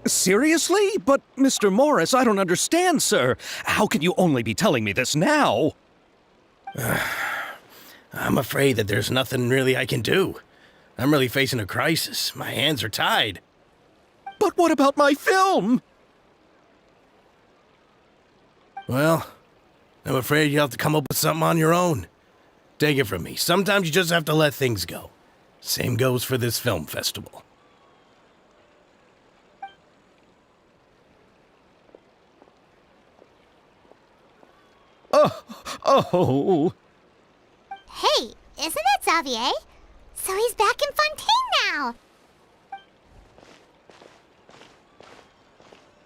Seriously? But, Mr. Morris, I don't understand, sir. How can you only be telling me this now? I'm afraid that there's nothing really I can do. I'm really facing a crisis. My hands are tied. But what about my film? Well, I'm afraid you'll have to come up with something on your own. Take it from me. Sometimes you just have to let things go. Same goes for this film festival. Oh. Hey, isn't that Xavier? So he's back in Fontaine now!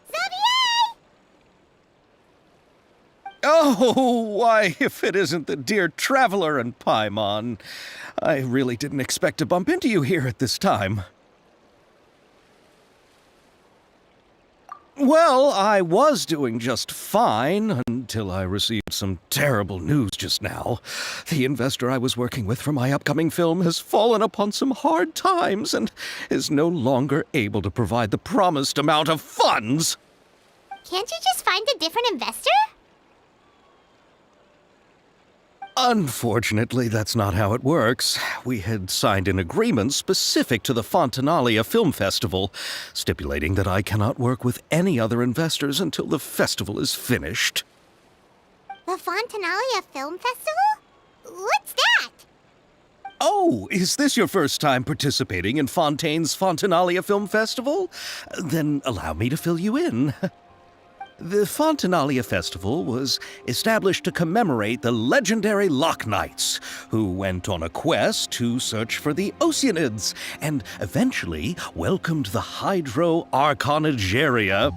Xavier! Oh, why, if it isn't the dear Traveler and Paimon. I really didn't expect to bump into you here at this time. Well, I was doing just fine until I received some terrible news just now. The investor I was working with for my upcoming film has fallen upon some hard times and is no longer able to provide the promised amount of funds. Can't you just find a different investor? Unfortunately, that's not how it works. We had signed an agreement specific to the Fontanalia Film Festival, stipulating that I cannot work with any other investors until the festival is finished. The Fontanalia Film Festival? What's that? Oh, is this your first time participating in Fontaine's Fontanalia Film Festival? Then allow me to fill you in. The Fontanalia Festival was established to commemorate the legendary Loch Knights, who went on a quest to search for the Oceanids and eventually welcomed the Hydro Arconageria.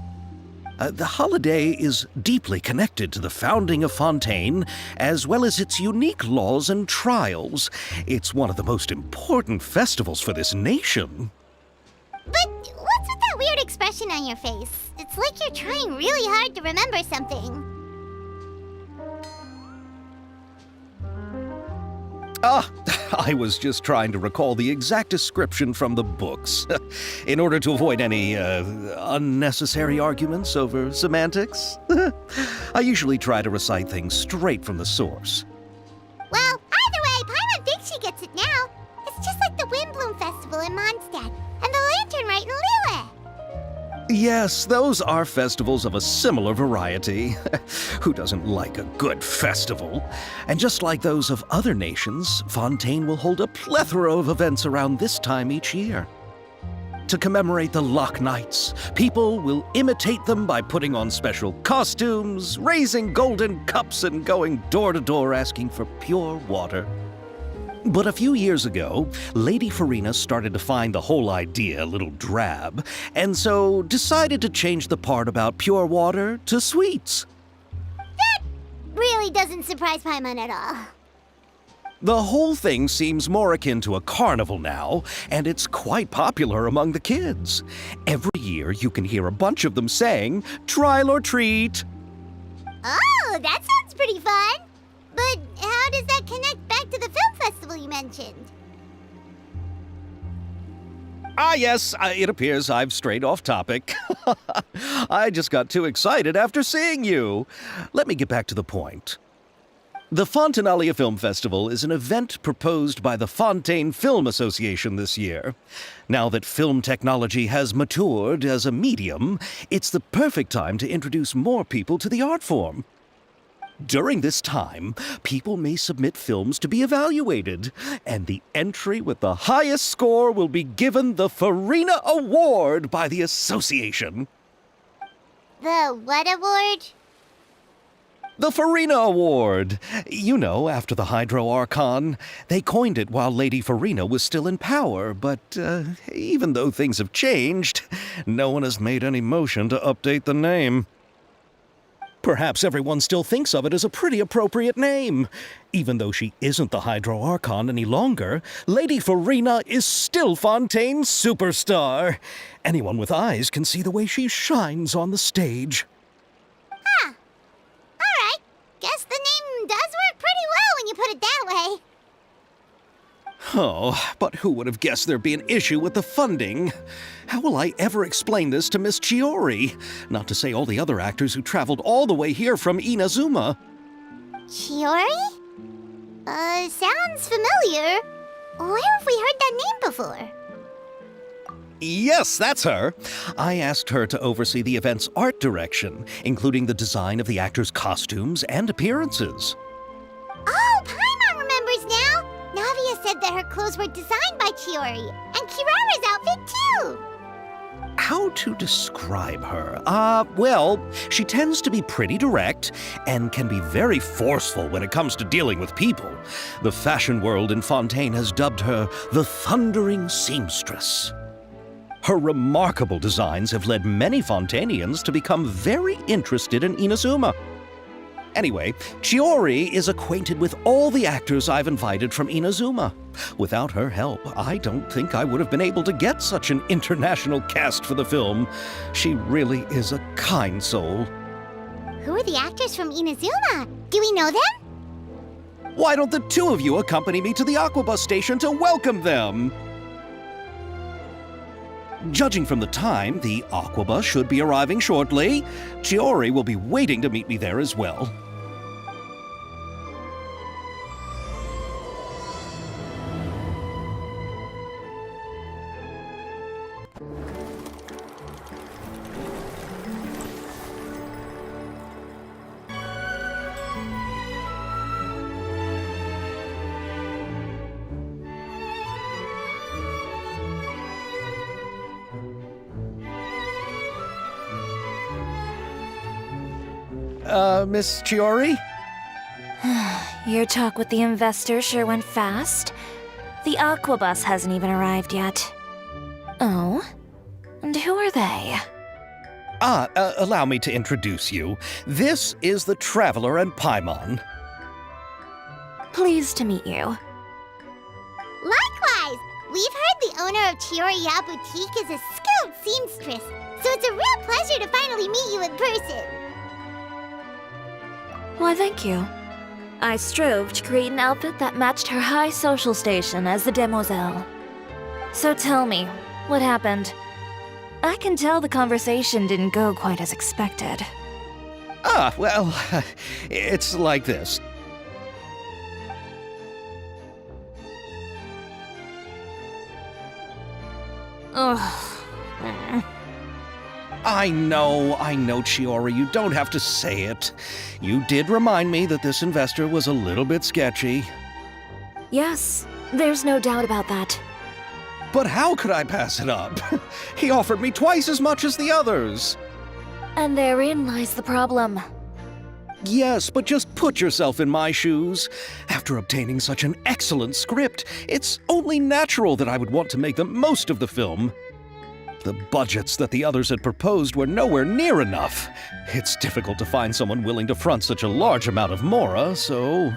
The holiday is deeply connected to the founding of Fontaine, as well as its unique laws and trials. It's one of the most important festivals for this nation. But what's with that weird expression on your face? It's like you're trying really hard to remember something. I was just trying to recall the exact description from the books, in order to avoid any unnecessary arguments over semantics. I usually try to recite things straight from the source. Well, either way, Paimon thinks she gets it now. It's just like the Windbloom Festival in Mondstadt, and the Lantern Rite in Lille. Yes, those are festivals of a similar variety. Who doesn't like a good festival? And just like those of other nations, Fontaine will hold a plethora of events around this time each year. To commemorate the Loch Knights, people will imitate them by putting on special costumes, raising golden cups, and going door to door asking for pure water. But a few years ago, Lady Farina started to find the whole idea a little drab, and so decided to change the part about pure water to sweets. That really doesn't surprise Paimon at all. The whole thing seems more akin to a carnival now, and it's quite popular among the kids. Every year you can hear a bunch of them saying, "Trial or treat." Oh, that sounds pretty fun. But how does that connect back to the film festival you mentioned? Yes, it appears I've strayed off topic. I just got too excited after seeing you. Let me get back to the point. The Fontanalia Film Festival is an event proposed by the Fontaine Film Association this year. Now that film technology has matured as a medium, it's the perfect time to introduce more people to the art form. During this time, people may submit films to be evaluated, and the entry with the highest score will be given the Farina Award by the association. The what award? The Farina Award. You know, after the Hydro Archon. They coined it while Lady Farina was still in power, but even though things have changed, no one has made any motion to update the name. Perhaps everyone still thinks of it as a pretty appropriate name. Even though she isn't the Hydro Archon any longer, Lady Farina is still Fontaine's superstar. Anyone with eyes can see the way she shines on the stage. Huh. Alright. Guess the name does work pretty well when you put it that way. Oh, but who would have guessed there'd be an issue with the funding? How will I ever explain this to Miss Chiori? Not to say all the other actors who traveled all the way here from Inazuma. Chiori? Sounds familiar. Where have we heard that name before? Yes, that's her. I asked her to oversee the event's art direction, including the design of the actors' costumes and appearances. Oh, Paimon remembers now! Navia said that her clothes were designed by Chiori, and Kirara's outfit too! How to describe her? Well, she tends to be pretty direct and can be very forceful when it comes to dealing with people. The fashion world in Fontaine has dubbed her the Thundering Seamstress. Her remarkable designs have led many Fontainians to become very interested in Inazuma. Anyway, Chiori is acquainted with all the actors I've invited from Inazuma. Without her help, I don't think I would have been able to get such an international cast for the film. She really is a kind soul. Who are the actors from Inazuma? Do we know them? Why don't the two of you accompany me to the Aquabus station to welcome them? Judging from the time, the Aquabus should be arriving shortly. Chiori will be waiting to meet me there as well. Miss Chiori? Your talk with the investor sure went fast. The Aquabus hasn't even arrived yet. Oh? And who are they? Allow me to introduce you. This is the Traveler and Paimon. Pleased to meet you. Likewise! We've heard the owner of Chioriya Boutique is a skilled seamstress, so it's a real pleasure to finally meet you in person. Why, thank you. I strove to create an outfit that matched her high social station as the demoiselle. So tell me, what happened? I can tell the conversation didn't go quite as expected. Well, it's like this. Ugh. I know, Chiori, you don't have to say it. You did remind me that this investor was a little bit sketchy. Yes, there's no doubt about that. But how could I pass it up? He offered me twice as much as the others. And therein lies the problem. Yes, but just put yourself in my shoes. After obtaining such an excellent script, it's only natural that I would want to make the most of the film. The budgets that the others had proposed were nowhere near enough. It's difficult to find someone willing to front such a large amount of mora, so...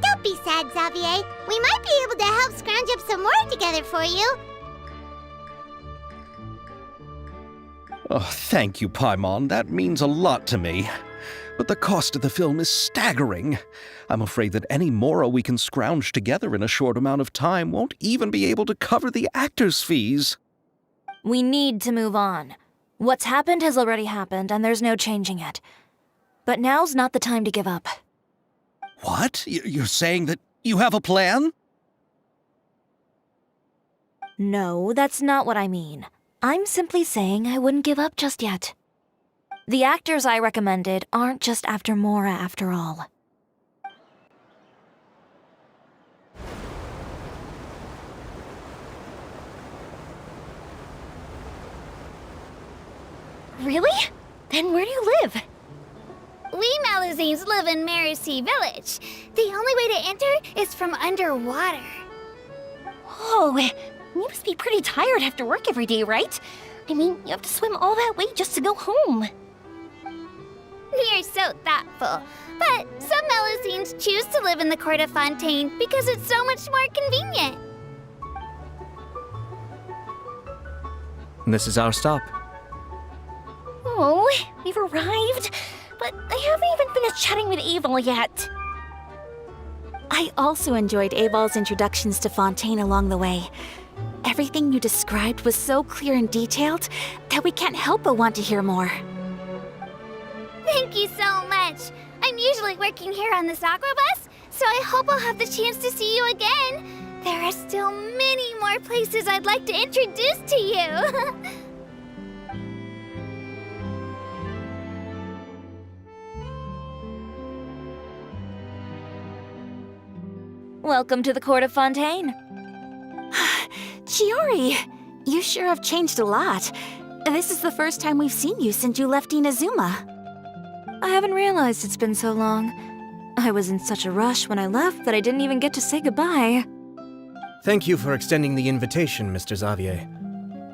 Don't be sad, Xavier. We might be able to help scrounge up some more together for you. Oh, thank you, Paimon. That means a lot to me. But the cost of the film is staggering. I'm afraid that any mora we can scrounge together in a short amount of time won't even be able to cover the actors' fees. We need to move on. What's happened has already happened, and there's no changing it. But now's not the time to give up. What? You're saying that you have a plan? No, that's not what I mean. I'm simply saying I wouldn't give up just yet. The actors I recommended aren't just after mora after all. Really? Then where do you live? We Malazines live in Mercy Village. The only way to enter is from underwater. Oh, you must be pretty tired after work every day, right? I mean, you have to swim all that way just to go home. You're so thoughtful. But some Malazines choose to live in the court of Fontaine because it's so much more convenient. This is our stop. Oh, we've arrived, but I haven't even finished chatting with Evil yet. I also enjoyed Aval's introductions to Fontaine along the way. Everything you described was so clear and detailed that we can't help but want to hear more. Thank you so much. I'm usually working here on the Sakura bus, so I hope I'll have the chance to see you again. There are still many more places I'd like to introduce to you. Welcome to the court of Fontaine. Chiori, you sure have changed a lot. This is the first time we've seen you since you left Inazuma. I haven't realized it's been so long. I was in such a rush when I left that I didn't even get to say goodbye. Thank you for extending the invitation, Mr. Xavier.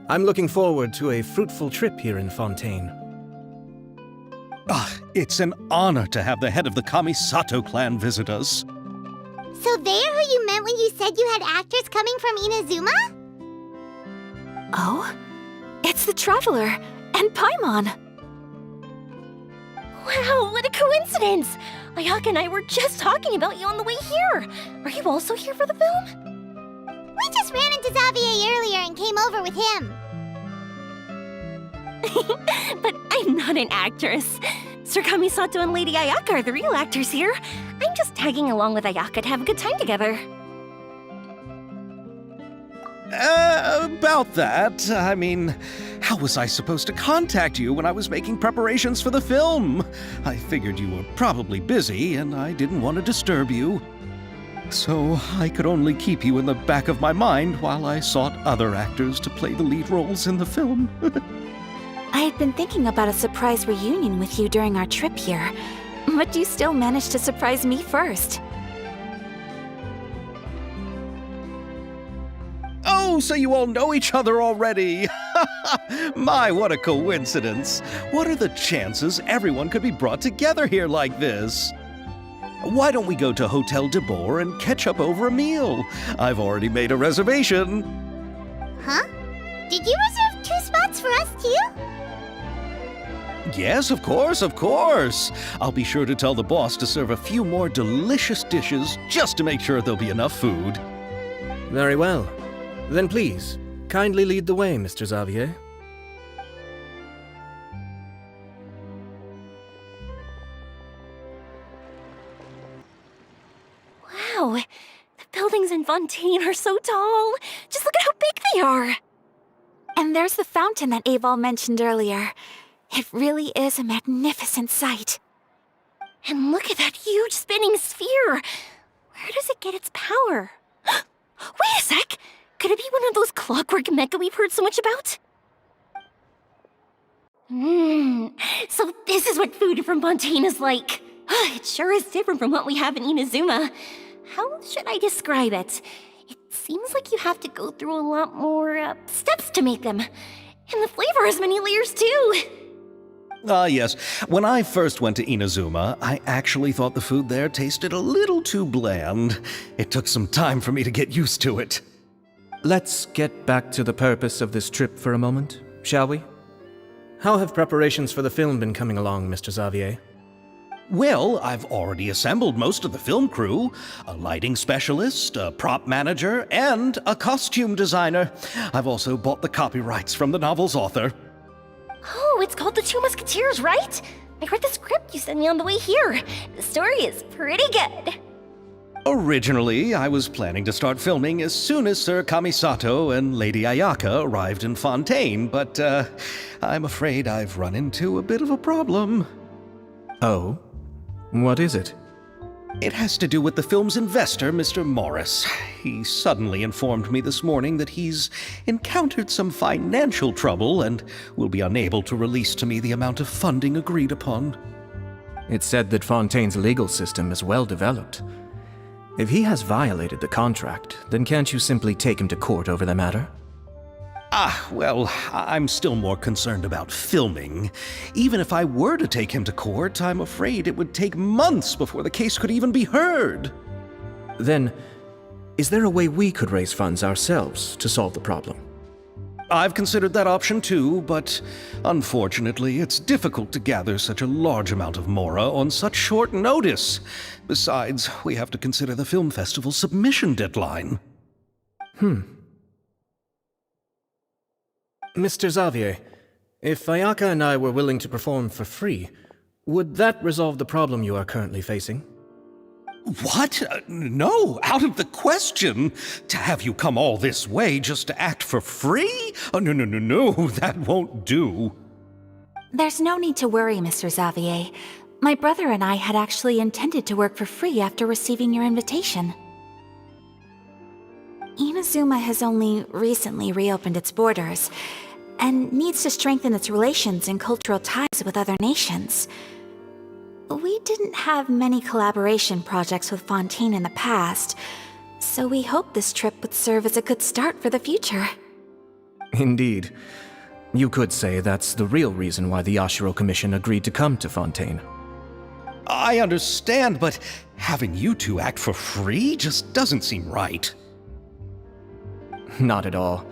I'm looking forward to a fruitful trip here in Fontaine. It's an honor to have the head of the Kamisato clan visit us. So they're who you meant when you said you had actors coming from Inazuma? Oh? It's the Traveler and Paimon. Wow, what a coincidence! Ayaka and I were just talking about you on the way here. Are you also here for the film? We just ran into Xavier earlier and came over with him. But I'm not an actress. Sir Kamisato and Lady Ayaka are the real actors here. I'm just tagging along with Ayaka to have a good time together. About that, I mean, how was I supposed to contact you when I was making preparations for the film? I figured you were probably busy, and I didn't want to disturb you. So I could only keep you in the back of my mind while I sought other actors to play the lead roles in the film. I had been thinking about a surprise reunion with you during our trip here, but you still managed to surprise me first. Oh, so you all know each other already! My, what a coincidence! What are the chances everyone could be brought together here like this? Why don't we go to Hotel de Boer and catch up over a meal? I've already made a reservation. Huh? Did you reserve 2 spots for us too? Yes, of course, of course. I'll be sure to tell the boss to serve a few more delicious dishes just to make sure there'll be enough food. Very well. Then please, kindly lead the way, Mr. Xavier. Wow, the buildings in Fontaine are so tall. Just look at how big they are. And there's the fountain that Aval mentioned earlier. It really is a magnificent sight. And look at that huge spinning sphere. Where does it get its power? Wait a sec! Could it be one of those clockwork mecha we've heard so much about? So this is what food from Fontaine is like. It sure is different from what we have in Inazuma. How should I describe it? It seems like you have to go through a lot more steps to make them. And the flavor has many layers too. Yes. When I first went to Inazuma, I actually thought the food there tasted a little too bland. It took some time for me to get used to it. Let's get back to the purpose of this trip for a moment, shall we? How have preparations for the film been coming along, Mr. Xavier? Well, I've already assembled most of the film crew, a lighting specialist, a prop manager, and a costume designer. I've also bought the copyrights from the novel's author. Oh, it's called The 2 Musketeers, right? I read the script you sent me on the way here. The story is pretty good. Originally, I was planning to start filming as soon as Sir Kamisato and Lady Ayaka arrived in Fontaine, but I'm afraid I've run into a bit of a problem. Oh? What is it? It has to do with the film's investor, Mr. Morris. He suddenly informed me this morning that he's encountered some financial trouble and will be unable to release to me the amount of funding agreed upon. It's said that Fontaine's legal system is well developed. If he has violated the contract, then can't you simply take him to court over the matter? Well, I'm still more concerned about filming. Even if I were to take him to court, I'm afraid it would take months before the case could even be heard. Then, is there a way we could raise funds ourselves to solve the problem? I've considered that option too, but unfortunately, it's difficult to gather such a large amount of Mora on such short notice. Besides, we have to consider the film festival submission deadline. Mr. Xavier, if Ayaka and I were willing to perform for free, would that resolve the problem you are currently facing? What? No, out of the question. To have you come all this way just to act for free? Oh, no, that won't do. There's no need to worry, Mr. Xavier. My brother and I had actually intended to work for free after receiving your invitation. Inazuma has only recently reopened its borders, and needs to strengthen its relations and cultural ties with other nations. We didn't have many collaboration projects with Fontaine in the past, so we hoped this trip would serve as a good start for the future. Indeed. You could say that's the real reason why the Yashiro Commission agreed to come to Fontaine. I understand, but having you two act for free just doesn't seem right. Not at all.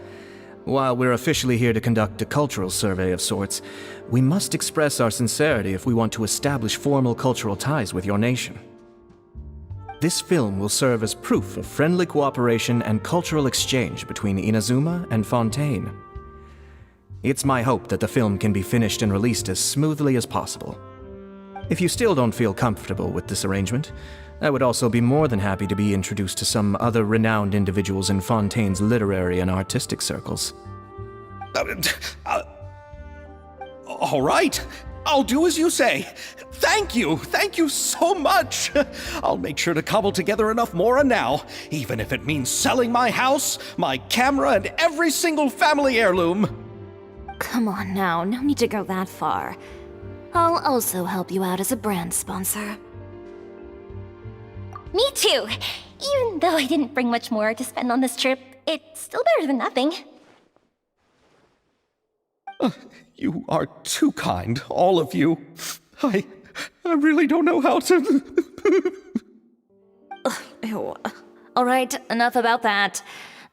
While we're officially here to conduct a cultural survey of sorts, we must express our sincerity if we want to establish formal cultural ties with your nation. This film will serve as proof of friendly cooperation and cultural exchange between Inazuma and Fontaine. It's my hope that the film can be finished and released as smoothly as possible. If you still don't feel comfortable with this arrangement, I would also be more than happy to be introduced to some other renowned individuals in Fontaine's literary and artistic circles. All right, I'll do as you say. Thank you so much. I'll make sure to cobble together enough Mora now, even if it means selling my house, my camera, and every single family heirloom. Come on now, no need to go that far. I'll also help you out as a brand sponsor. Me too! Even though I didn't bring much more to spend on this trip, it's still better than nothing. You are too kind, all of you. I really don't know how to... Ew. All right, enough about that.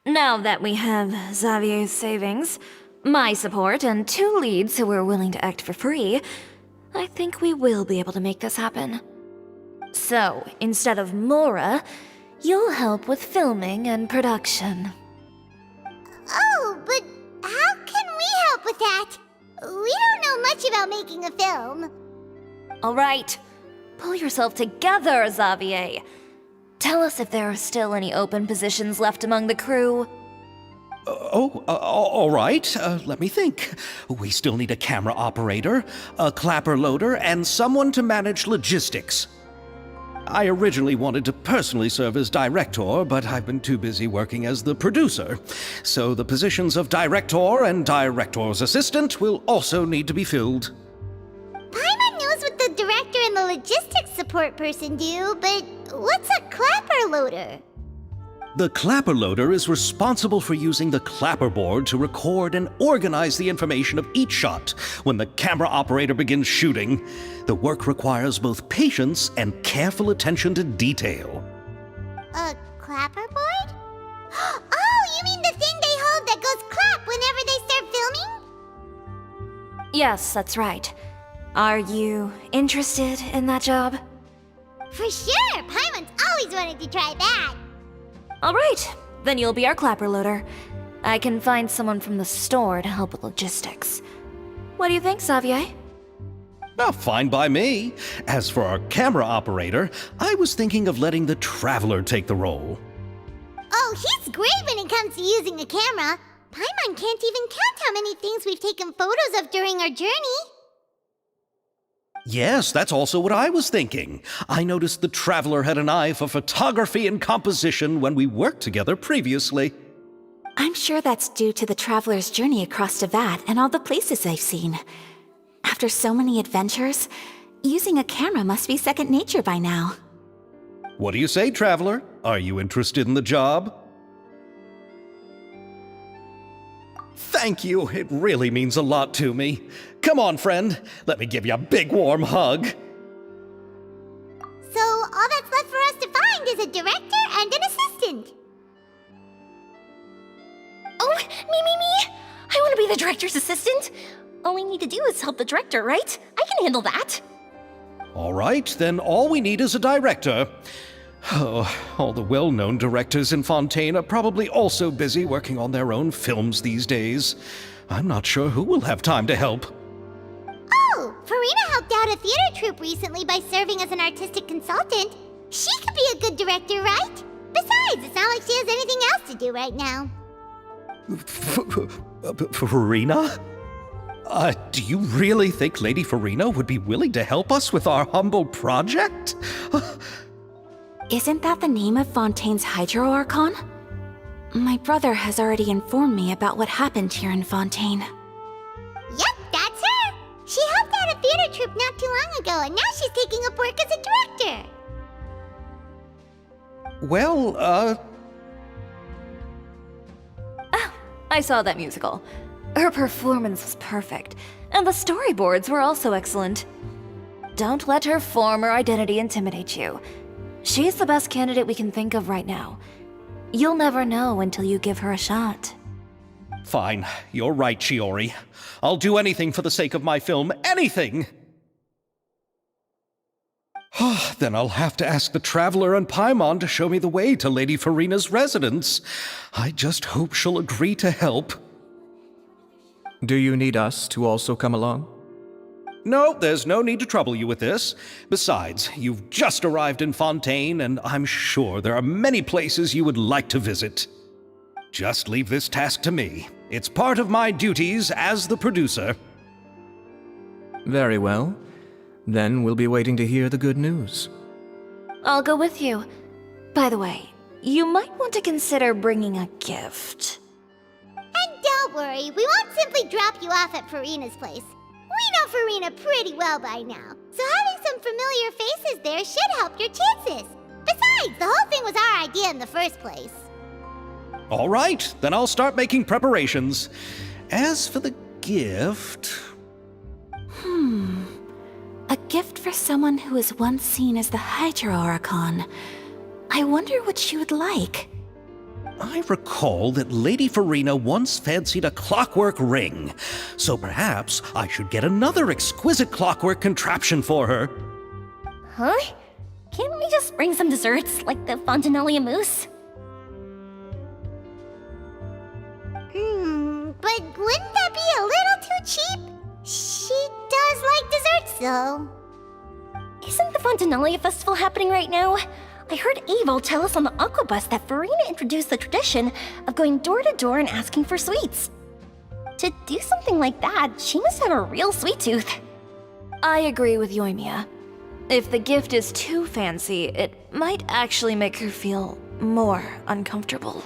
Now that we have Xavier's savings, my support, and 2 leads who are willing to act for free, I think we will be able to make this happen. So, instead of Mora, you'll help with filming and production. Oh, but how can we help with that? We don't know much about making a film. All right, pull yourself together, Xavier. Tell us if there are still any open positions left among the crew. All right. Let me think. We still need a camera operator, a clapper loader, and someone to manage logistics. I originally wanted to personally serve as director, but I've been too busy working as the producer. So the positions of director and director's assistant will also need to be filled. Paimon knows what the director and the logistics support person do, but what's a clapper loader? The clapper loader is responsible for using the clapper board to record and organize the information of each shot when the camera operator begins shooting. The work requires both patience and careful attention to detail. A clapper board? Oh, you mean the thing they hold that goes clap whenever they start filming? Yes, that's right. Are you interested in that job? For sure! Paimon's always wanted to try that. All right, then you'll be our clapper loader. I can find someone from the store to help with logistics. What do you think, Xavier? Well, fine by me. As for our camera operator, I was thinking of letting the Traveler take the role. Oh, he's great when it comes to using a camera. Paimon can't even count how many things we've taken photos of during our journey. Yes, that's also what I was thinking. I noticed the Traveler had an eye for photography and composition when we worked together previously. I'm sure that's due to the traveler's journey across Teyvat and all the places they've seen. After so many adventures, using a camera must be second nature by now. What do you say, Traveler? Are you interested in the job? Thank you. It really means a lot to me. Come on, friend. Let me give you a big warm hug. So all that's left for us to find is a director and an assistant. Oh, me! I gonna be the director's assistant. All we need to do is help the director, right? I can handle that. All right, then all we need is a director. Oh, all the well-known directors in Fontaine are probably also busy working on their own films these days. I'm not sure who will have time to help. Oh, Farina helped out a theater troupe recently by serving as an artistic consultant. She could be a good director, right? Besides, it's not like she has anything else to do right now. Farina? Do you really think Lady Farina would be willing to help us with our humble project? Isn't that the name of Fontaine's Hydro Archon? My brother has already informed me about what happened here in Fontaine. Yep, that's her. She helped out a theater troupe not too long ago, and now she's taking up work as a director. Well, I saw that musical. Her performance was perfect, and the storyboards were also excellent. Don't let her former identity intimidate you. She's the best candidate we can think of right now. You'll never know until you give her a shot. Fine. You're right, Shiori. I'll do anything for the sake of my film. Anything! Then I'll have to ask the Traveler and Paimon to show me the way to Lady Farina's residence. I just hope she'll agree to help. Do you need us to also come along? No, there's no need to trouble you with this. Besides, you've just arrived in Fontaine, and I'm sure there are many places you would like to visit. Just leave this task to me. It's part of my duties as the producer. Very well. Then we'll be waiting to hear the good news. I'll go with you. By the way, you might want to consider bringing a gift. And don't worry, we won't simply drop you off at Farina's place. We know Farina pretty well by now, so having some familiar faces there should help your chances. Besides, the whole thing was our idea in the first place. All right, then I'll start making preparations. As for the gift... A gift for someone who was once seen as the Hydro Archon. I wonder what she would like. I recall that Lady Farina once fancied a clockwork ring, so perhaps I should get another exquisite clockwork contraption for her. Huh? Can't we just bring some desserts, like the Fontinalia mousse? But wouldn't that be a little too cheap? She does like desserts, though. Isn't the Fontinalia festival happening right now? I heard Abel tell us on the Aquabus that Farina introduced the tradition of going door to door and asking for sweets. To do something like that, she must have a real sweet tooth. I agree with Yoimiya. If the gift is too fancy, it might actually make her feel more uncomfortable.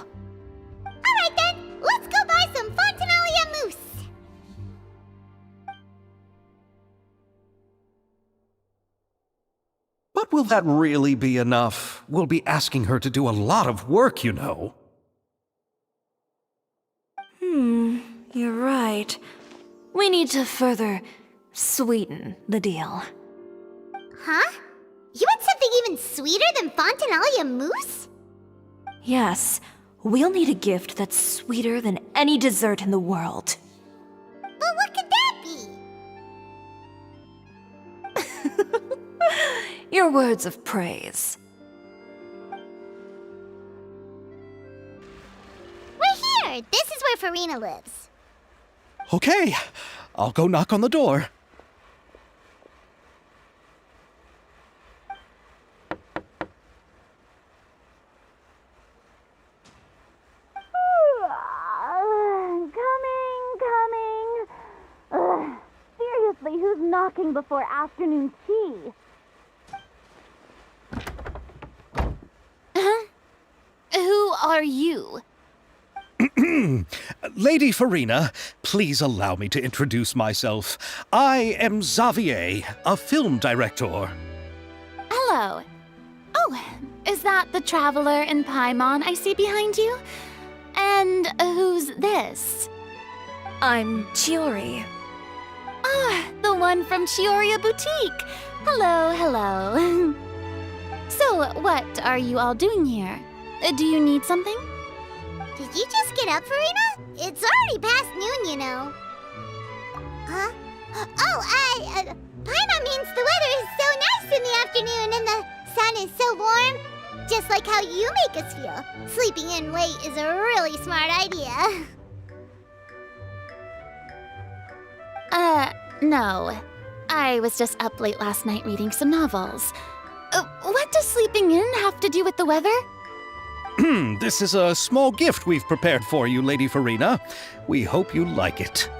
Alright then, let's go buy some Fontinalia mousse. But will that really be enough? We'll be asking her to do a lot of work, you know. You're right. We need to further sweeten the deal. Huh? You want something even sweeter than Fontinalia mousse? Yes, we'll need a gift that's sweeter than any dessert in the world. But what could that be? Your words of praise. We're here! This is where Farina lives. Okay, I'll go knock on the door. Coming. Seriously, who's knocking before afternoon tea? Who are you? Lady Farina, please allow me to introduce myself. I am Xavier, a film director. Hello. Oh, is that the Traveler and Paimon I see behind you? And who's this? I'm Chiori. Ah, the one from Chioria Boutique. Hello. So, what are you all doing here? Do you need something? Did you just get up, Farina? It's already past noon, you know. Just like how you make us feel. Sleeping in late is a really smart idea. No. I was just up late last night reading some novels. What does sleeping in have to do with the weather? This is a small gift we've prepared for you, Lady Farina. We hope you like it.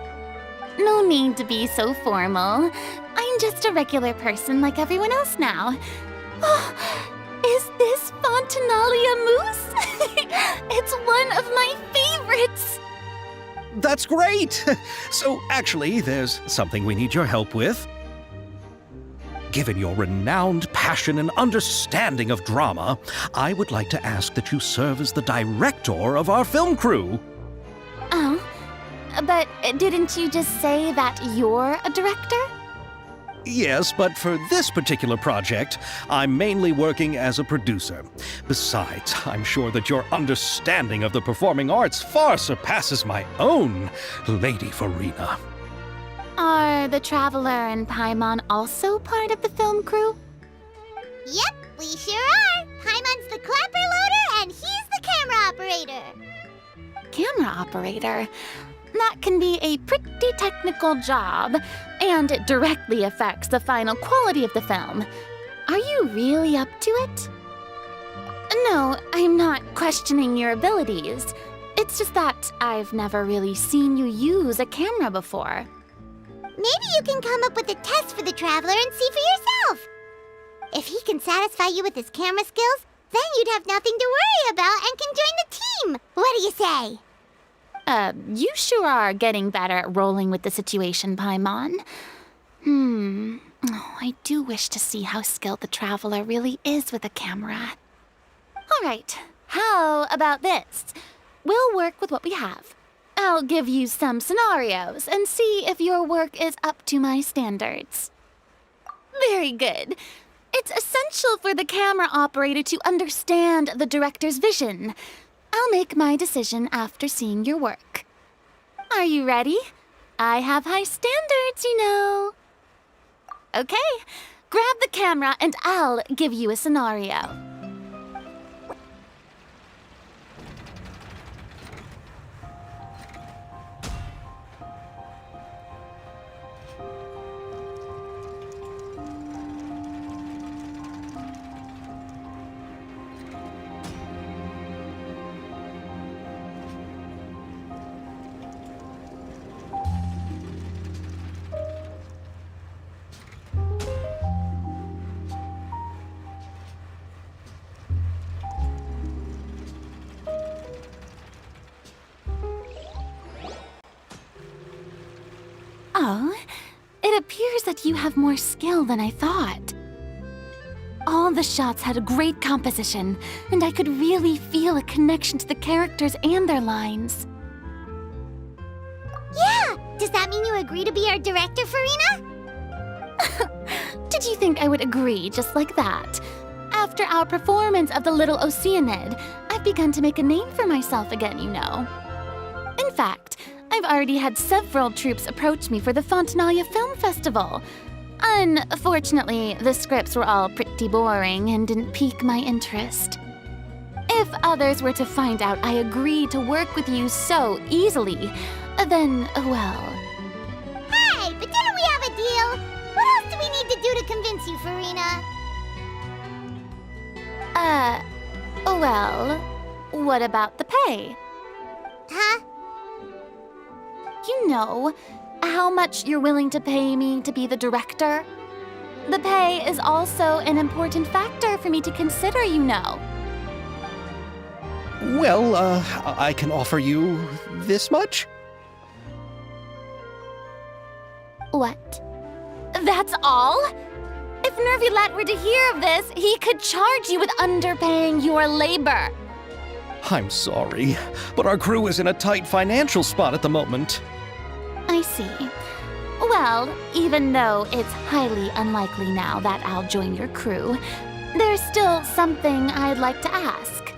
No need to be so formal. I'm just a regular person like everyone else now. Oh, is this Fontinalia mousse? It's one of my favorites! That's great! So, actually, there's something we need your help with. Given your renowned passion and understanding of drama, I would like to ask that you serve as the director of our film crew. Oh, but didn't you just say that you're a director? Yes, but for this particular project, I'm mainly working as a producer. Besides, I'm sure that your understanding of the performing arts far surpasses my own, Lady Farina. Are the Traveler and Paimon also part of the film crew? Yep, we sure are. Paimon's the clapper loader and he's the camera operator. Camera operator? That can be a pretty technical job, and it directly affects the final quality of the film. Are you really up to it? No, I'm not questioning your abilities. It's just that I've never really seen you use a camera before. Maybe you can come up with a test for the Traveler and see for yourself. If he can satisfy you with his camera skills, then you'd have nothing to worry about and can join the team. What do you say? You sure are getting better at rolling with the situation, Paimon. Oh, I do wish to see how skilled the Traveler really is with a camera. All right, how about this? We'll work with what we have. I'll give you some scenarios and see if your work is up to my standards. Very good. It's essential for the camera operator to understand the director's vision. I'll make my decision after seeing your work. Are you ready? I have high standards, you know. Okay, grab the camera and I'll give you a scenario. Oh, it appears that you have more skill than I thought. All the shots had a great composition, and I could really feel a connection to the characters and their lines. Yeah! Does that mean you agree to be our director, Farina? Did you think I would agree just like that? After our performance of the Little Oceanid, I've begun to make a name for myself again, you know. In fact, I've already had several troops approach me for the Fontinalia Film Festival. Unfortunately, the scripts were all pretty boring and didn't pique my interest. If others were to find out I agreed to work with you so easily, then, well... Hey, but didn't we have a deal? What else do we need to do to convince you, Farina? Well, what about the pay? Huh? You know, how much you're willing to pay me to be the director? The pay is also an important factor for me to consider, you know. Well, I can offer you this much? What? That's all? If Nervilat were to hear of this, he could charge you with underpaying your labor. I'm sorry, but our crew is in a tight financial spot at the moment. I see. Well, even though it's highly unlikely now that I'll join your crew, there's still something I'd like to ask.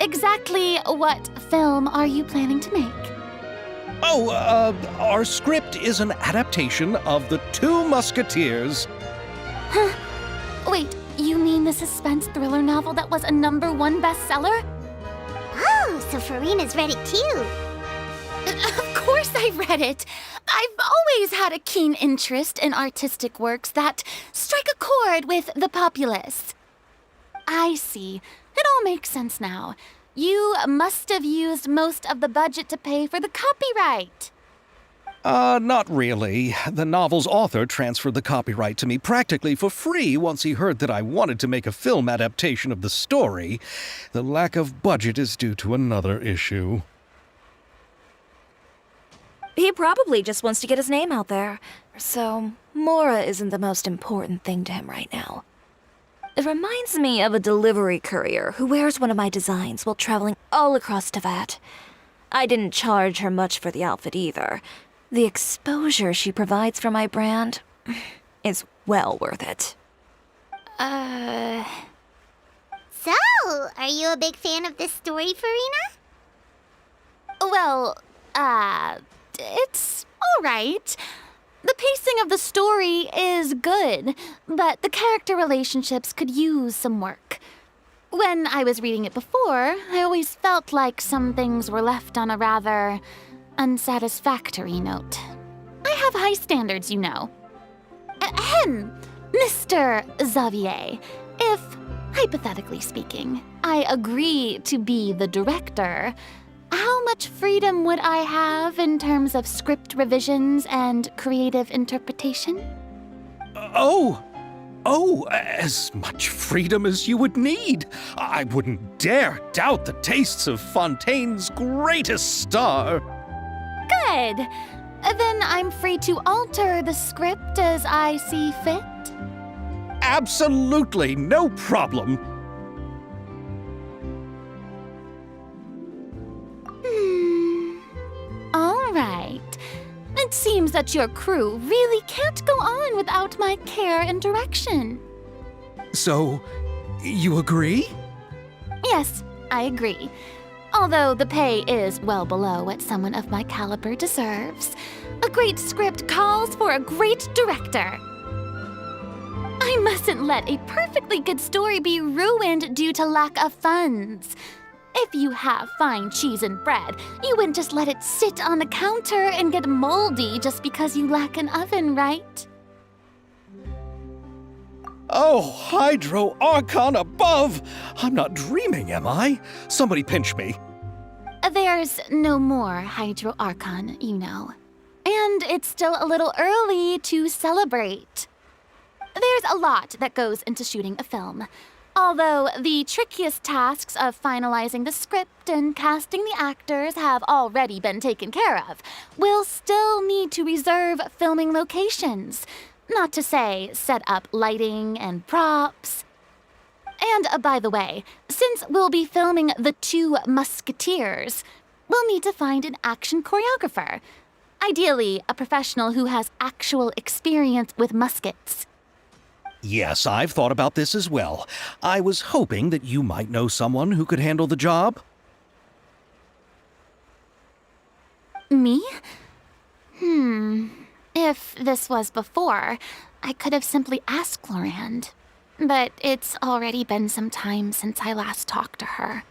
Exactly what film are you planning to make? Oh, our script is an adaptation of The Two Musketeers. Huh? Wait, you mean mean the suspense thriller novel that was a #1 bestseller? Oh, so Farina's read it too. Of course I read it. I've always had a keen interest in artistic works that strike a chord with the populace. I see. It all makes sense now. You must have used most of the budget to pay for the copyright. Not really. The novel's author transferred the copyright to me practically for free once he heard that I wanted to make a film adaptation of the story. The lack of budget is due to another issue. He probably just wants to get his name out there. So, Mora isn't the most important thing to him right now. It reminds me of a delivery courier who wears one of my designs while traveling all across Teyvat. I didn't charge her much for the outfit either. The exposure she provides for my brand is well worth it. So, are you a big fan of this story, Farina? Well, it's alright. The pacing of the story is good, but the character relationships could use some work. When I was reading it before, I always felt like some things were left on a rather unsatisfactory note. I have high standards, you know. Ahem, Mr. Xavier, if, hypothetically speaking, I agree to be the director, how much freedom would I have in terms of script revisions and creative interpretation? As much freedom as you would need. I wouldn't dare doubt the tastes of Fontaine's greatest star. Good. Then I'm free to alter the script as I see fit. Absolutely, no problem. All right. It seems that your crew really can't go on without my care and direction. So, you agree? Yes, I agree. Although the pay is well below what someone of my caliber deserves. A great script calls for a great director. I mustn't let a perfectly good story be ruined due to lack of funds. If you have fine cheese and bread, you wouldn't just let it sit on the counter and get moldy just because you lack an oven, right? Oh, Hydro Archon above! I'm not dreaming, am I? Somebody pinch me. There's no more Hydro Archon, you know. And it's still a little early to celebrate. There's a lot that goes into shooting a film. Although the trickiest tasks of finalizing the script and casting the actors have already been taken care of, we'll still need to reserve filming locations. Not to say set up lighting and props. And by the way, since we'll be filming The Two Musketeers, we'll need to find an action choreographer. Ideally, a professional who has actual experience with muskets. Yes, I've thought about this as well. I was hoping that you might know someone who could handle the job. Me? If this was before, I could have simply asked Glorand. But it's already been some time since I last talked to her.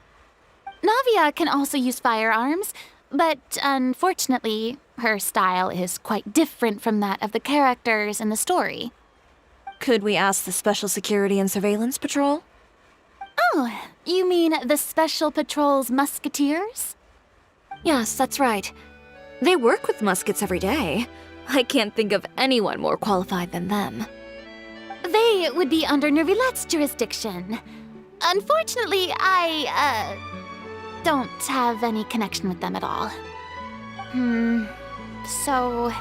Navia can also use firearms, but unfortunately, her style is quite different from that of the characters in the story. Could we ask the Special Security and Surveillance Patrol? Oh, you mean the Special Patrol's Musketeers? Yes, that's right. They work with muskets every day. I can't think of anyone more qualified than them. They would be under Nervilette's jurisdiction. Unfortunately, I, don't have any connection with them at all. So,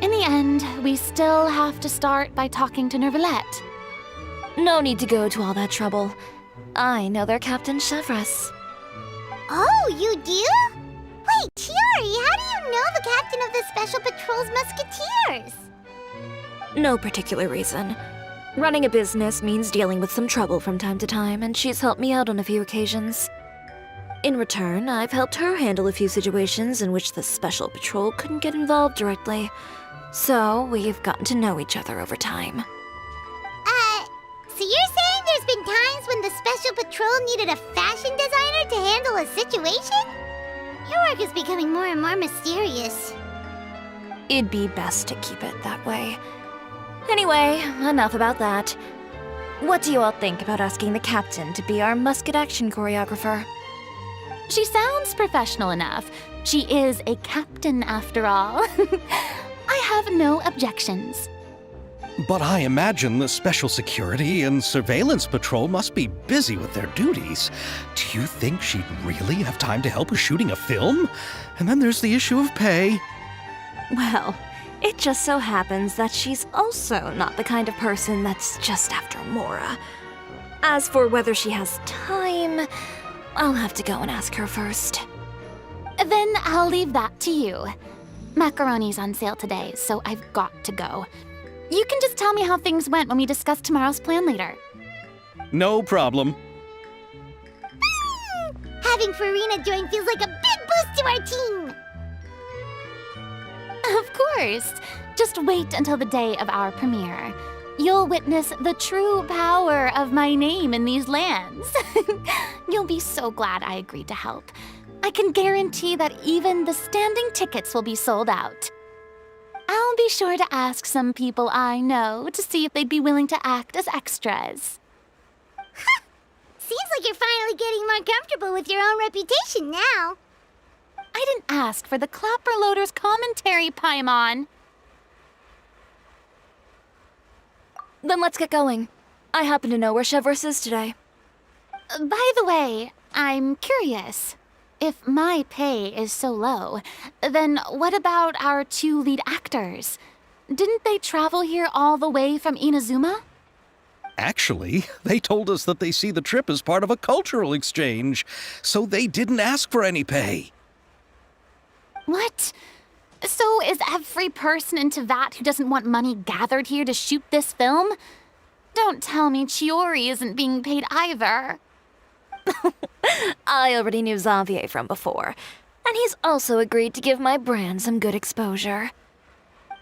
in the end, we still have to start by talking to Nervilette. No need to go to all that trouble. I know their Captain Chevres. Oh, you do? Wait, Chiari, how do you know the captain of the Special Patrol's Musketeers? No particular reason. Running a business means dealing with some trouble from time to time, and she's helped me out on a few occasions. In return, I've helped her handle a few situations in which the Special Patrol couldn't get involved directly. So, we've gotten to know each other over time. So you're saying there's been times when the Special Patrol needed a fashion designer to handle a situation? Your work is becoming more and more mysterious. It'd be best to keep it that way. Anyway, enough about that. What do you all think about asking the captain to be our musket action choreographer? She sounds professional enough. She is a captain after all. I have no objections. But I imagine the Special Security and Surveillance Patrol must be busy with their duties. Do you think she'd really have time to help with shooting a film? And then there's the issue of pay. Well, it just so happens that she's also not the kind of person that's just after Mora. As for whether she has time, I'll have to go and ask her first. Then I'll leave that to you. Macaroni's on sale today, so I've got to go. You can just tell me how things went when we discuss tomorrow's plan later. No problem. Having Farina join feels like a big boost to our team! Of course. Just wait until the day of our premiere. You'll witness the true power of my name in these lands. You'll be so glad I agreed to help. I can guarantee that even the standing tickets will be sold out. I'll be sure to ask some people I know to see if they'd be willing to act as extras. Seems like you're finally getting more comfortable with your own reputation now. I didn't ask for the Clapper Loader's commentary, Paimon. Then let's get going. I happen to know where Chevrolet is today. By the way, I'm curious. If my pay is so low, then what about our two lead actors? Didn't they travel here all the way from Inazuma? Actually, they told us that they see the trip as part of a cultural exchange, so they didn't ask for any pay. What? So is every person in Teyvat who doesn't want money gathered here to shoot this film? Don't tell me Chiori isn't being paid either. I already knew Xavier from before, and he's also agreed to give my brand some good exposure.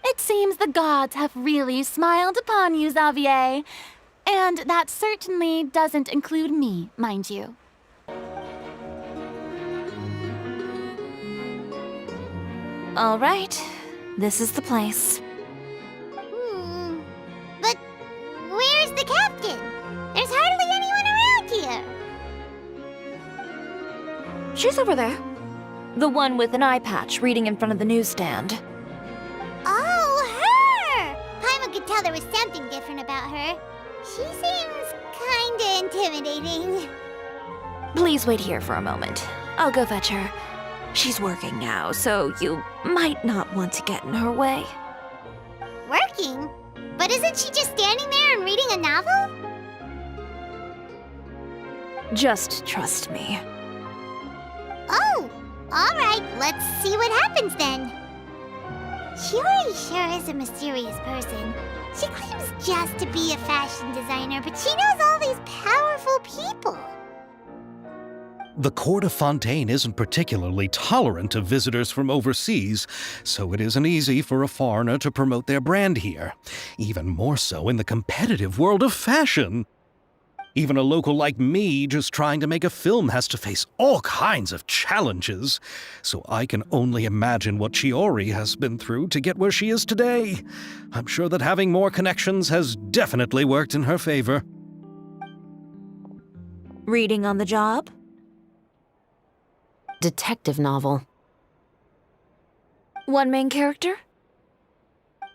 It seems the gods have really smiled upon you, Xavier. And that certainly doesn't include me, mind you. All right, this is the place. But where's the captain? There's hardly anyone around here. She's over there. The one with an eye patch reading in front of the newsstand. Oh, her! Paimon could tell there was something different about her. She seems kinda intimidating. Please wait here for a moment. I'll go fetch her. She's working now, so you might not want to get in her way. Working? But isn't she just standing there and reading a novel? Just trust me. Oh, alright, let's see what happens then. Chiori sure is a mysterious person. She claims just to be a fashion designer, but she knows all these powerful people. The court of Fontaine isn't particularly tolerant of visitors from overseas, so it isn't easy for a foreigner to promote their brand here. Even more so in the competitive world of fashion. Even a local like me just trying to make a film has to face all kinds of challenges, so I can only imagine what Chiori has been through to get where she is today. I'm sure that having more connections has definitely worked in her favor. Reading on the job? Detective novel. One main character?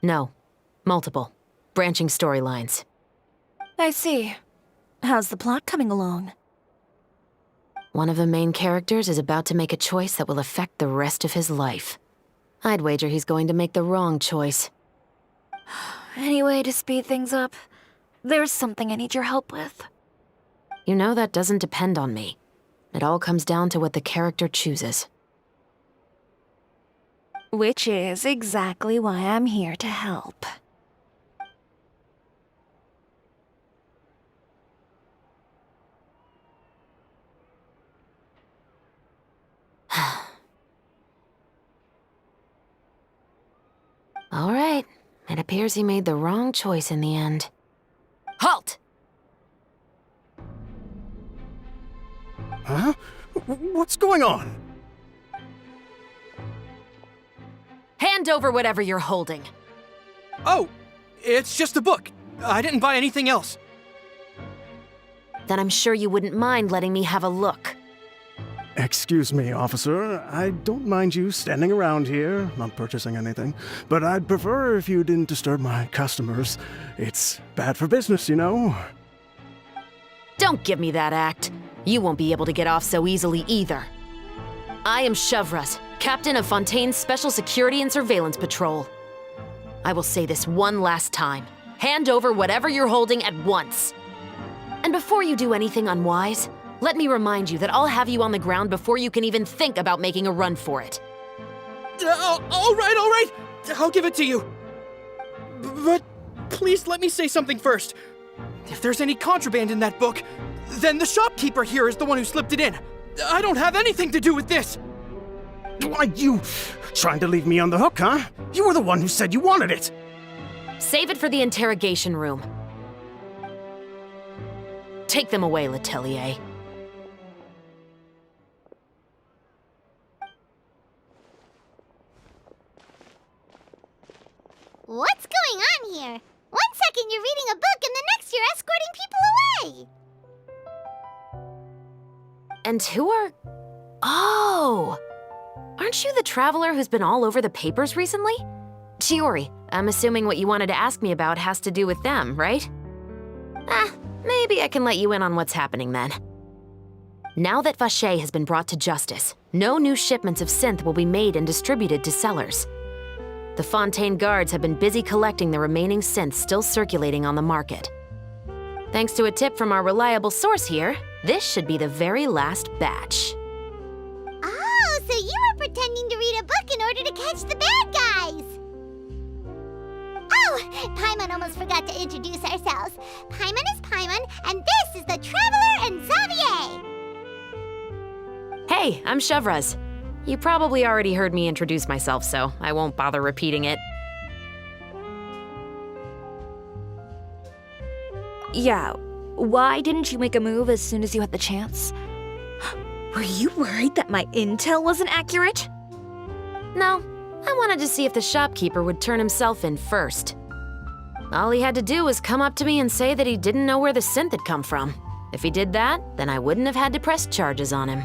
No. Multiple. Branching storylines. I see. How's the plot coming along? One of the main characters is about to make a choice that will affect the rest of his life. I'd wager he's going to make the wrong choice. Any way to speed things up? There's something I need your help with. You know that doesn't depend on me. It all comes down to what the character chooses. Which is exactly why I'm here to help. All right. It appears he made the wrong choice in the end. Halt! What's going on? Hand over whatever you're holding. Oh, it's just a book. I didn't buy anything else. Then I'm sure you wouldn't mind letting me have a look. Excuse me, officer. I don't mind you standing around here, not purchasing anything, but I'd prefer if you didn't disturb my customers. It's bad for business, you know. Don't give me that act. You won't be able to get off so easily either. I am Chevras, captain of Fontaine's Special Security and Surveillance Patrol. I will say this one last time. Hand over whatever you're holding at once. And before you do anything unwise, let me remind you that I'll have you on the ground before you can even think about making a run for it. All right. I'll give it to you. But please let me say something first. If there's any contraband in that book, then the shopkeeper here is the one who slipped it in. I don't have anything to do with this. Why, you trying to leave me on the hook, huh? You were the one who said you wanted it. Save it for the interrogation room. Take them away, Letelier. What's going on here? One second you're reading a book and the next you're escorting people away! And who are... Oh! Aren't you the traveler who's been all over the papers recently? Chiori, I'm assuming what you wanted to ask me about has to do with them, right? Maybe I can let you in on what's happening then. Now that Vacher has been brought to justice, no new shipments of synth will be made and distributed to sellers. The Fontaine guards have been busy collecting the remaining synths still circulating on the market. Thanks to a tip from our reliable source here, this should be the very last batch. Oh, so you were pretending to read a book in order to catch the bad guys! Oh, Paimon almost forgot to introduce ourselves. Paimon is Paimon, and this is the Traveler and Xavier! Hey, I'm Chevras. You probably already heard me introduce myself, so I won't bother repeating it. Yeah, why didn't you make a move as soon as you had the chance? Were you worried that my intel wasn't accurate? No, I wanted to see if the shopkeeper would turn himself in first. All he had to do was come up to me and say that he didn't know where the synth had come from. If he did that, then I wouldn't have had to press charges on him.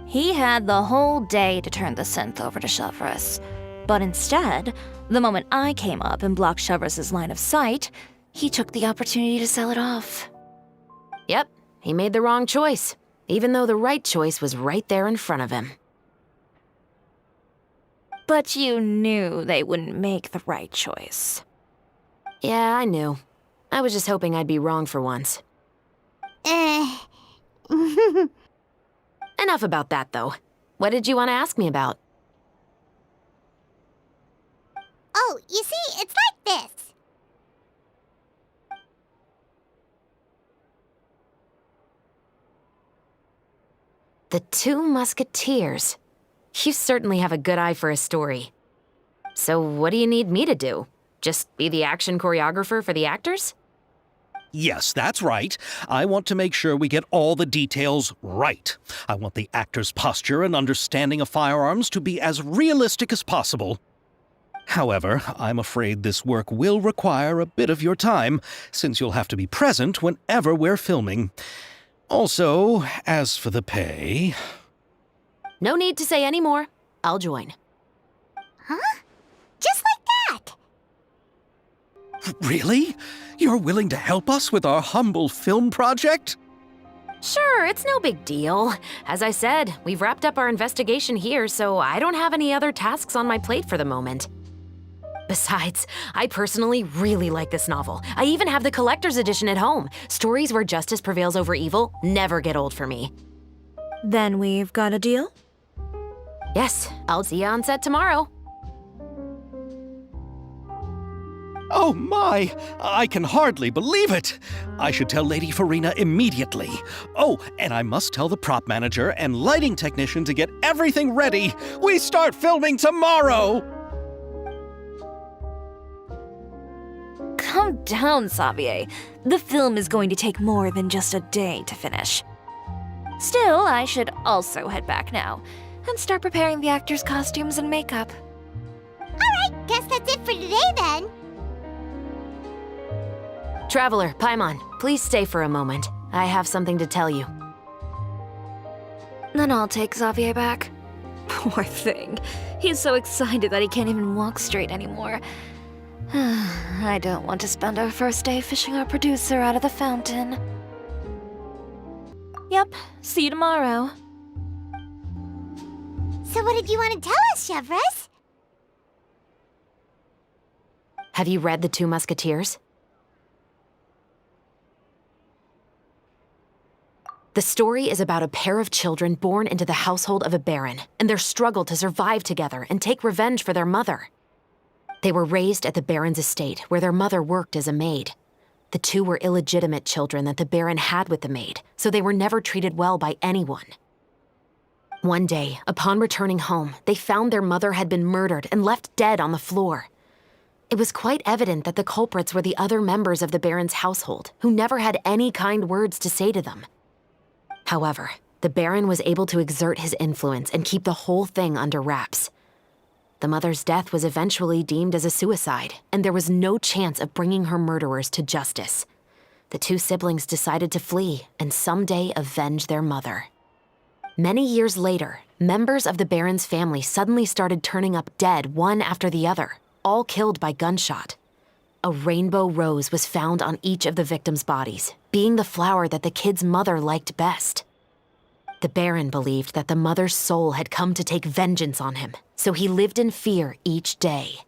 He had the whole day to turn the synth over to Chevras. But instead, the moment I came up and blocked Chevras' line of sight, he took the opportunity to sell it off. Yep, he made the wrong choice, even though the right choice was right there in front of him. But you knew they wouldn't make the right choice. Yeah, I knew. I was just hoping I'd be wrong for once. Enough about that, though. What did you want to ask me about? Oh, you see, it's like this. The Two Musketeers. You certainly have a good eye for a story. So what do you need me to do? Just be the action choreographer for the actors? Yes, that's right. I want to make sure we get all the details right. I want the actor's posture and understanding of firearms to be as realistic as possible. However, I'm afraid this work will require a bit of your time, since you'll have to be present whenever we're filming. Also, as for the pay... No need to say any more. I'll join. Huh? Just like that? Really? You're willing to help us with our humble film project? Sure, it's no big deal. As I said, we've wrapped up our investigation here, so I don't have any other tasks on my plate for the moment. Besides, I personally really like this novel. I even have the collector's edition at home. Stories where justice prevails over evil never get old for me. Then we've got a deal? Yes, I'll see you on set tomorrow. Oh my! I can hardly believe it! I should tell Lady Farina immediately. Oh, and I must tell the prop manager and lighting technician to get everything ready. We start filming tomorrow! Calm down, Xavier. The film is going to take more than just a day to finish. Still, I should also head back now and start preparing the actors' costumes and makeup. Alright, guess that's it for today then. Traveler, Paimon, please stay for a moment. I have something to tell you. Then I'll take Xavier back. Poor thing. He's so excited that he can't even walk straight anymore. I don't want to spend our first day fishing our producer out of the fountain. Yep, see you tomorrow. So what did you want to tell us, Chevres? Have you read The Two Musketeers? The story is about a pair of children born into the household of a baron and their struggle to survive together and take revenge for their mother. They were raised at the baron's estate, where their mother worked as a maid. The two were illegitimate children that the baron had with the maid, so they were never treated well by anyone. One day, upon returning home, they found their mother had been murdered and left dead on the floor. It was quite evident that the culprits were the other members of the baron's household, who never had any kind words to say to them. However, the baron was able to exert his influence and keep the whole thing under wraps. The mother's death was eventually deemed as a suicide, and there was no chance of bringing her murderers to justice. The two siblings decided to flee and someday avenge their mother. Many years later, members of the baron's family suddenly started turning up dead one after the other, all killed by gunshot. A rainbow rose was found on each of the victims' bodies, being the flower that the kid's mother liked best. The Baron believed that the mother's soul had come to take vengeance on him, so he lived in fear each day.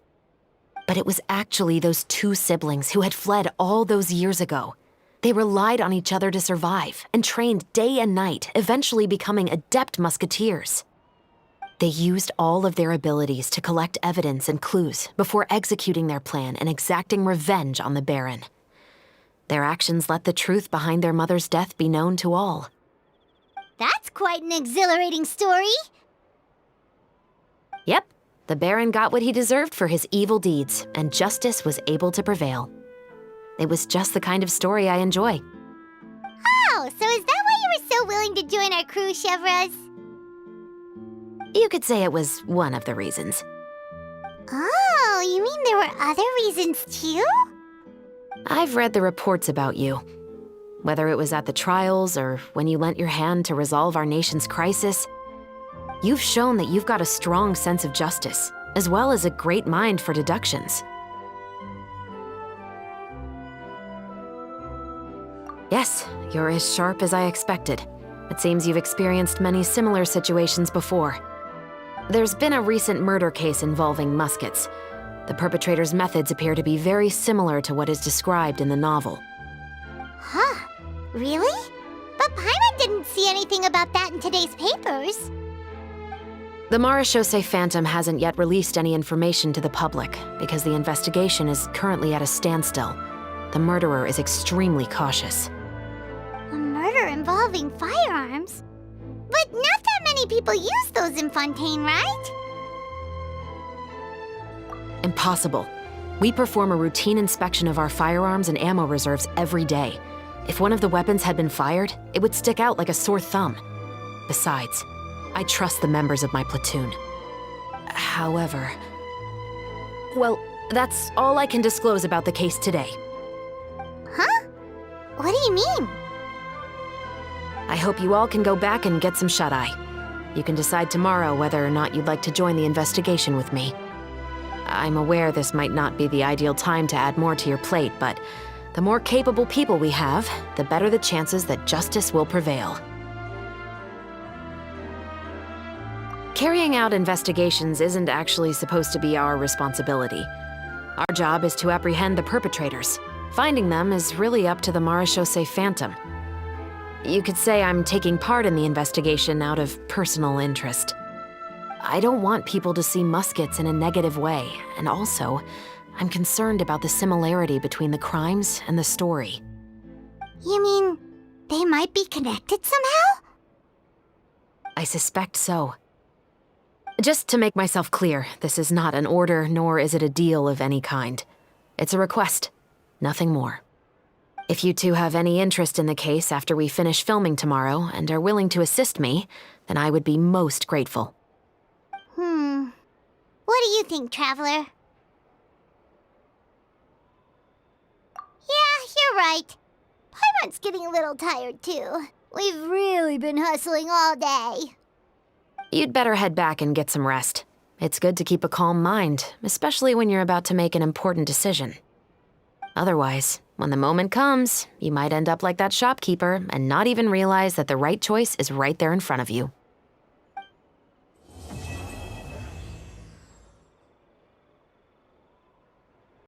But it was actually those two siblings who had fled all those years ago. They relied on each other to survive and trained day and night, eventually becoming adept musketeers. They used all of their abilities to collect evidence and clues before executing their plan and exacting revenge on the Baron. Their actions let the truth behind their mother's death be known to all. That's quite an exhilarating story. Yep, the Baron got what he deserved for his evil deeds, and justice was able to prevail. It was just the kind of story I enjoy. Oh, so is that why you were so willing to join our crew, Chevres? You could say it was one of the reasons. Oh, you mean there were other reasons too? I've read the reports about you. Whether it was at the trials or when you lent your hand to resolve our nation's crisis, you've shown that you've got a strong sense of justice, as well as a great mind for deductions. Yes, you're as sharp as I expected. It seems you've experienced many similar situations before. There's been a recent murder case involving muskets. The perpetrator's methods appear to be very similar to what is described in the novel. Huh, really? But Paimon didn't see anything about that in today's papers. The Marechaussee Phantom hasn't yet released any information to the public because the investigation is currently at a standstill. The murderer is extremely cautious. A murder involving firearms? But not that many people use those in Fontaine, right? Impossible. We perform a routine inspection of our firearms and ammo reserves every day. If one of the weapons had been fired, it would stick out like a sore thumb. Besides, I trust the members of my platoon. However... Well, that's all I can disclose about the case today. Huh? What do you mean? I hope you all can go back and get some shut-eye. You can decide tomorrow whether or not you'd like to join the investigation with me. I'm aware this might not be the ideal time to add more to your plate, but the more capable people we have, the better the chances that justice will prevail. Carrying out investigations isn't actually supposed to be our responsibility. Our job is to apprehend the perpetrators. Finding them is really up to the Marechaussee Phantom. You could say I'm taking part in the investigation out of personal interest. I don't want people to see muskets in a negative way, and also, I'm concerned about the similarity between the crimes and the story. You mean they might be connected somehow? I suspect so. Just to make myself clear, this is not an order, nor is it a deal of any kind. It's a request, nothing more. If you two have any interest in the case after we finish filming tomorrow and are willing to assist me, then I would be most grateful. What do you think, Traveler? Yeah, you're right. Paimon's getting a little tired, too. We've really been hustling all day. You'd better head back and get some rest. It's good to keep a calm mind, especially when you're about to make an important decision. Otherwise, when the moment comes, you might end up like that shopkeeper and not even realize that the right choice is right there in front of you.